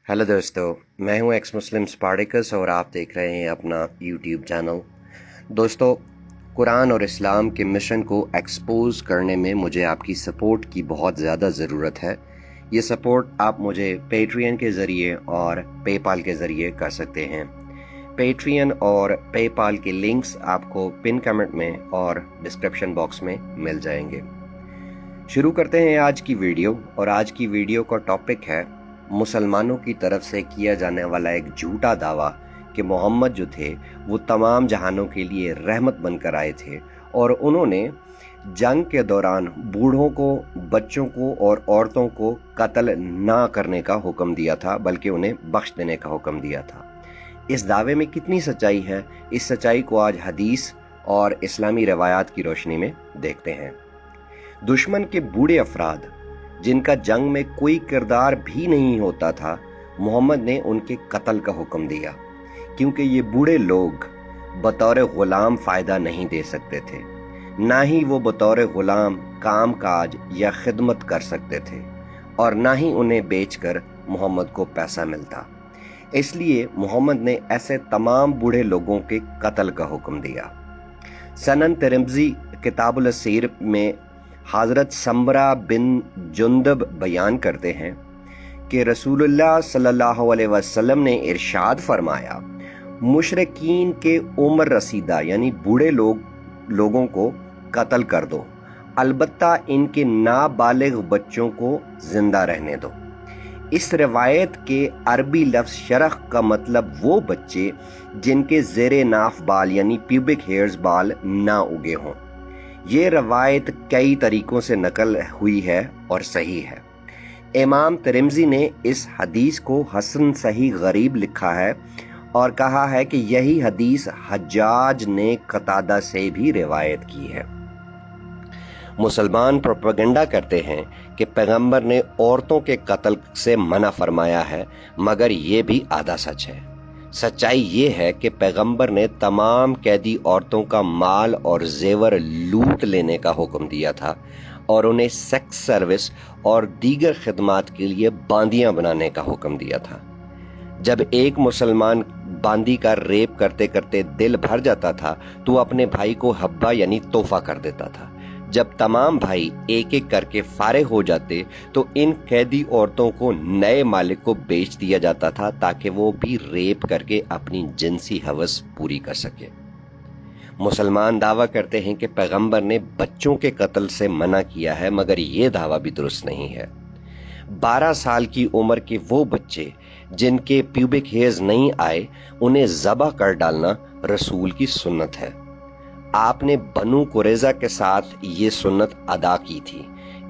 Hello दोस्तों, मैं हूं एक्स मुस्लिम स्पार्टिकस और आप देख रहे हैं अपना यूट्यूब चैनल। दोस्तों, कुरान और इस्लाम के मिशन को एक्सपोज करने में मुझे आपकी सपोर्ट की बहुत ज़्यादा ज़रूरत है। ये सपोर्ट आप मुझे पेट्रियन के ज़रिए और पेपाल के ज़रिए कर सकते हैं। पेट्रियन और पेपाल के लिंक्स आपको पिन कमेंट में और डिस्क्रिप्शन बॉक्स में मिल जाएंगे। शुरू करते हैं आज की वीडियो। और आज की वीडियो का टॉपिक है मुसलमानों की तरफ से किया जाने वाला एक झूठा दावा कि मोहम्मद जो थे वो तमाम जहानों के लिए रहमत बनकर आए थे और उन्होंने जंग के दौरान बूढ़ों को, बच्चों को और औरतों को कत्ल ना करने का हुक्म दिया था, बल्कि उन्हें बख्श देने का हुक्म दिया था। इस दावे में कितनी सच्चाई है, इस सच्चाई को आज हदीस और इस्लामी रवायात की रोशनी में देखते हैं। दुश्मन के बूढ़े अफराद जिनका जंग में कोई किरदार भी नहीं होता था, मोहम्मद ने उनके कत्ल का हुक्म दिया, क्योंकि ये बूढ़े लोग बतौर गुलाम फायदा नहीं दे सकते थे, ना ही वो बतौर गुलाम काम काज या खिदमत कर सकते थे, और ना ही उन्हें बेचकर मोहम्मद को पैसा मिलता। इसलिए मोहम्मद ने ऐसे तमाम बूढ़े लोगों के कत्ल का हुक्म दिया। सनन तिरमिज़ी किताबुल सीर में हज़रत समरा बिन जुंदब बयान करते हैं कि रसूलुल्लाह सल्लल्लाहु अलैहि वसल्लम ने इरशाद फरमाया, मुशरिकीन के उम्र रसीदा यानी बूढ़े लोगों को कत्ल कर दो, अलबत्ता इनके नाबालिग बच्चों को जिंदा रहने दो। इस रिवायत के अरबी लफ्ज़ शरख का मतलब वो बच्चे जिनके ज़ेरे नाफ बाल यानी प्यूबिक हेयर्स बाल ना उगे हों। ये रवायत कई तरीकों से नकल हुई है और सही है। इमाम तिरमिज़ी ने इस हदीस को हसन सही गरीब लिखा है और कहा है कि यही हदीस हज्जाज ने कतादा से भी रिवायत की है। मुसलमान प्रोपेगेंडा करते हैं कि पैगंबर ने औरतों के कत्ल से मना फरमाया है, मगर ये भी आधा सच है। सच्चाई ये है कि पैगंबर ने तमाम कैदी औरतों का माल और जेवर लूट लेने का हुक्म दिया था और उन्हें सेक्स सर्विस और दीगर खिदमात के लिए बांदियां बनाने का हुक्म दिया था। जब एक मुसलमान बांदी का रेप करते करते दिल भर जाता था तो अपने भाई को हब्बा यानी तोहफा कर देता था। जब तमाम भाई एक एक करके फारे हो जाते तो इन कैदी औरतों को नए मालिक को बेच दिया जाता था ताकि वो भी रेप करके अपनी जिनसी हवस पूरी कर सके। मुसलमान दावा करते हैं कि पैगंबर ने बच्चों के कत्ल से मना किया है, मगर ये दावा भी दुरुस्त नहीं है। 12 साल की उम्र के वो बच्चे जिनके प्यूबिक हेयर्स नहीं आए, उन्हें ज़बह कर डालना रसूल की सुन्नत है। आपने बनु कुरैज़ा के साथ ये सुन्नत अदा की थी,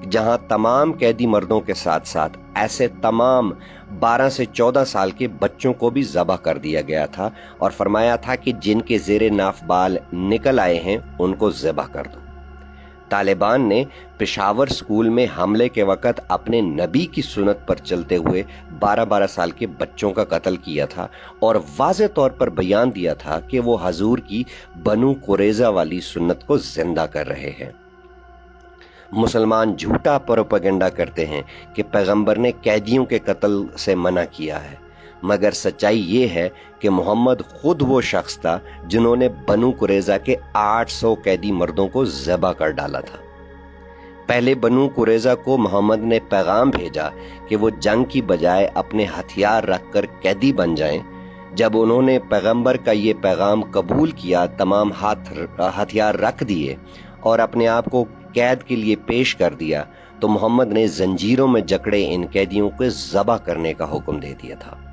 जहां तमाम कैदी मर्दों के साथ साथ ऐसे तमाम 12 से 14 साल के बच्चों को भी ज़बह कर दिया गया था और फरमाया था कि जिनके ज़ेरे नाफ बाल निकल आए हैं उनको ज़बह कर दो। तालिबान ने पेशावर स्कूल में हमले के वक़्त अपने नबी की सुन्नत पर चलते हुए 12-12 साल के बच्चों का कत्ल किया था और वाज़े तौर पर बयान दिया था कि वो हजूर की बनु कुरैज़ा वाली सुन्नत को जिंदा कर रहे हैं। मुसलमान झूठा प्रोपेगेंडा करते हैं कि पैगंबर ने कैदियों के कत्ल से मना किया है, मगर सच्चाई ये है कि मोहम्मद खुद वो शख्स था जिन्होंने बनु कुरैज़ा के 800 कैदी मर्दों को ज़बह कर डाला था। पहले बनु कुरैज़ा को मोहम्मद ने पैगाम भेजा कि वो जंग की बजाय अपने हथियार रखकर कैदी बन जाएं। जब उन्होंने पैगंबर का ये पैगाम कबूल किया, तमाम हथियार रख दिए और अपने आप को कैद के लिए पेश कर दिया, तो मोहम्मद ने जंजीरों में जकड़े इन कैदियों को ज़बह करने का हुक्म दे दिया था।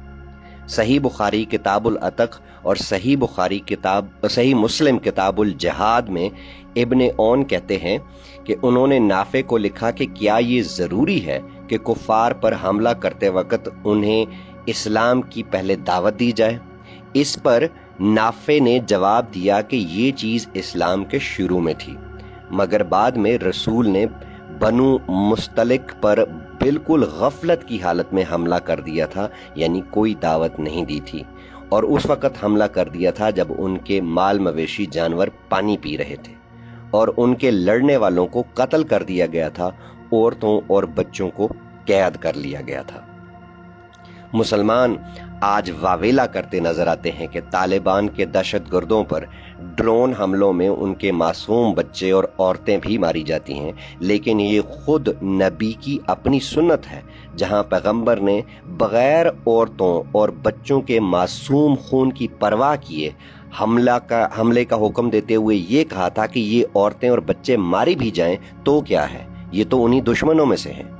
सही बुखारी किताबुल अतक और सही मुस्लिम किताबुल जहाद में इब्ने औन कहते हैं कि उन्होंने नाफे को लिखा कि क्या ये ज़रूरी है कि कुफार पर हमला करते वक्त उन्हें इस्लाम की पहले दावत दी जाए। इस पर नाफे ने जवाब दिया कि ये चीज़ इस्लाम के शुरू में थी, मगर बाद में रसूल ने बनु मुस्तलिक पर बिल्कुल गफलत की हालत में हमला कर दिया था, यानी कोई दावत नहीं दी थी, और उस वक़्त हमला कर दिया था जब उनके माल मवेशी जानवर पानी पी रहे थे और उनके लड़ने वालों को कत्ल कर दिया गया था, औरतों और बच्चों को कैद कर लिया गया था। मुसलमान आज वावेला करते नजर आते हैं कि तालिबान के दहशतगर्दों पर ड्रोन हमलों में उनके मासूम बच्चे और औरतें भी मारी जाती हैं, लेकिन ये खुद नबी की अपनी सुन्नत है, जहां पैगंबर ने बगैर औरतों और बच्चों के मासूम खून की परवाह किए हमले का हुक्म देते हुए ये कहा था कि ये औरतें और बच्चे मारी भी जाएं तो क्या है, ये तो उन्हीं दुश्मनों में से हैं।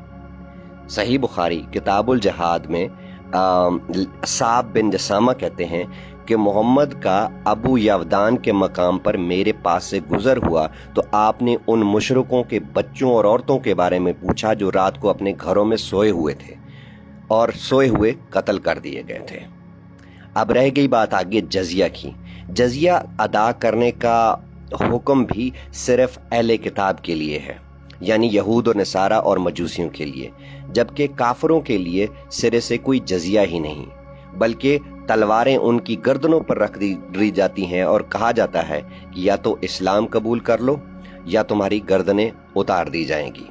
सही बुखारी किताबुल जहाद में साब बिन जसामा कहते हैं कि मोहम्मद का अबू यवदान के मकाम पर मेरे पास से गुजर हुआ तो आपने उन मुशरिकों के बच्चों और औरतों के बारे में पूछा जो रात को अपने घरों में सोए हुए थे और सोए हुए कत्ल कर दिए गए थे। अब रह गई बात आगे जजिया की। जजिया अदा करने का हुक्म भी सिर्फ अहले किताब के लिए है, यानी यहूद और नसारा और मजूसियों के लिए, जबकि काफरों के लिए सिरे से कोई जजिया ही नहीं, बल्कि तलवारें उनकी गर्दनों पर रख दी जाती हैं और कहा जाता है कि या तो इस्लाम कबूल कर लो या तुम्हारी गर्दनें उतार दी जाएंगी।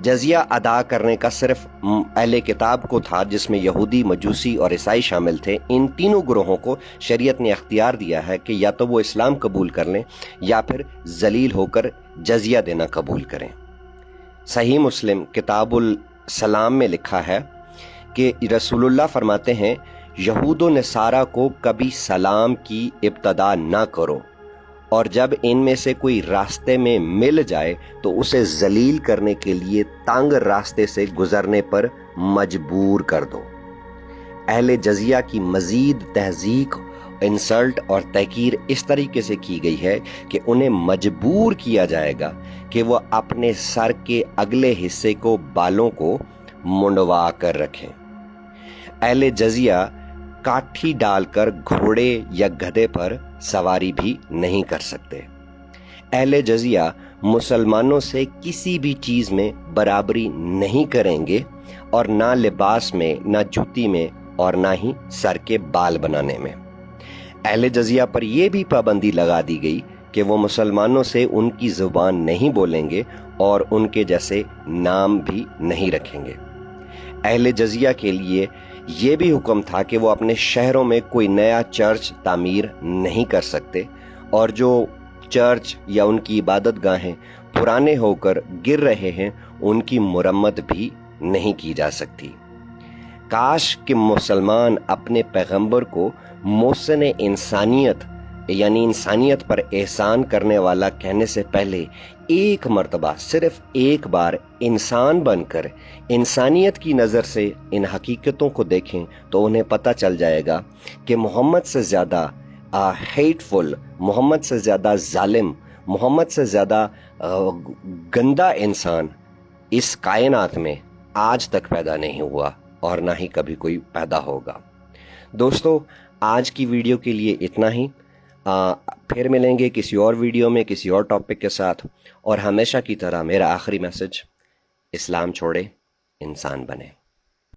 जजिया अदा करने का सिर्फ अहले किताब को था, जिसमें यहूदी, मजूसी और ईसाई शामिल थे। इन तीनों ग्रोहों को शरीयत ने अख्तियार दिया है कि या तो वो इस्लाम कबूल कर लें या फिर जलील होकर जजिया देना कबूल करें। सही मुस्लिम किताबुल सलाम में लिखा है कि रसूलुल्लाह फरमाते हैं, यहूद और नसारा को कभी सलाम की इब्तदा ना करो, और जब इनमें से कोई रास्ते में मिल जाए तो उसे जलील करने के लिए तंग रास्ते से गुजरने पर मजबूर कर दो। अहले जजिया की मजीद तहजीक, इंसल्ट और तहकीर इस तरीके से की गई है कि उन्हें मजबूर किया जाएगा कि वह अपने सर के अगले हिस्से को, बालों को मुंडवा कर रखें। अहले जजिया काठी डालकर घोड़े या गधे पर सवारी भी नहीं कर सकते। अहले जजिया मुसलमानों से किसी भी चीज में बराबरी नहीं करेंगे, और ना लिबास में, ना जूती में, और ना ही सर के बाल बनाने में। अहले जजिया पर यह भी पाबंदी लगा दी गई कि वो मुसलमानों से उनकी जुबान नहीं बोलेंगे और उनके जैसे नाम भी नहीं रखेंगे। अहले जजिया के लिए यह भी हुक्म था कि वो अपने शहरों में कोई नया चर्च तामीर नहीं कर सकते, और जो चर्च या उनकी इबादत गाहें पुराने होकर गिर रहे हैं उनकी मुरम्मत भी नहीं की जा सकती। काश कि मुसलमान अपने पैगंबर को मोहसिन इंसानियत, यानी इंसानियत पर एहसान करने वाला कहने से पहले एक मर्तबा, सिर्फ एक बार इंसान बनकर इंसानियत की नज़र से इन हकीकतों को देखें तो उन्हें पता चल जाएगा कि मोहम्मद से ज़्यादा हेटफुल, मोहम्मद से ज़्यादा जालिम, मोहम्मद से ज़्यादा गंदा इंसान इस कायनात में आज तक पैदा नहीं हुआ और ना ही कभी कोई पैदा होगा। दोस्तों, आज की वीडियो के लिए इतना ही। फिर मिलेंगे किसी और वीडियो में किसी और टॉपिक के साथ, और हमेशा की तरह मेरा आखिरी मैसेज, इस्लाम छोड़े, इंसान बने।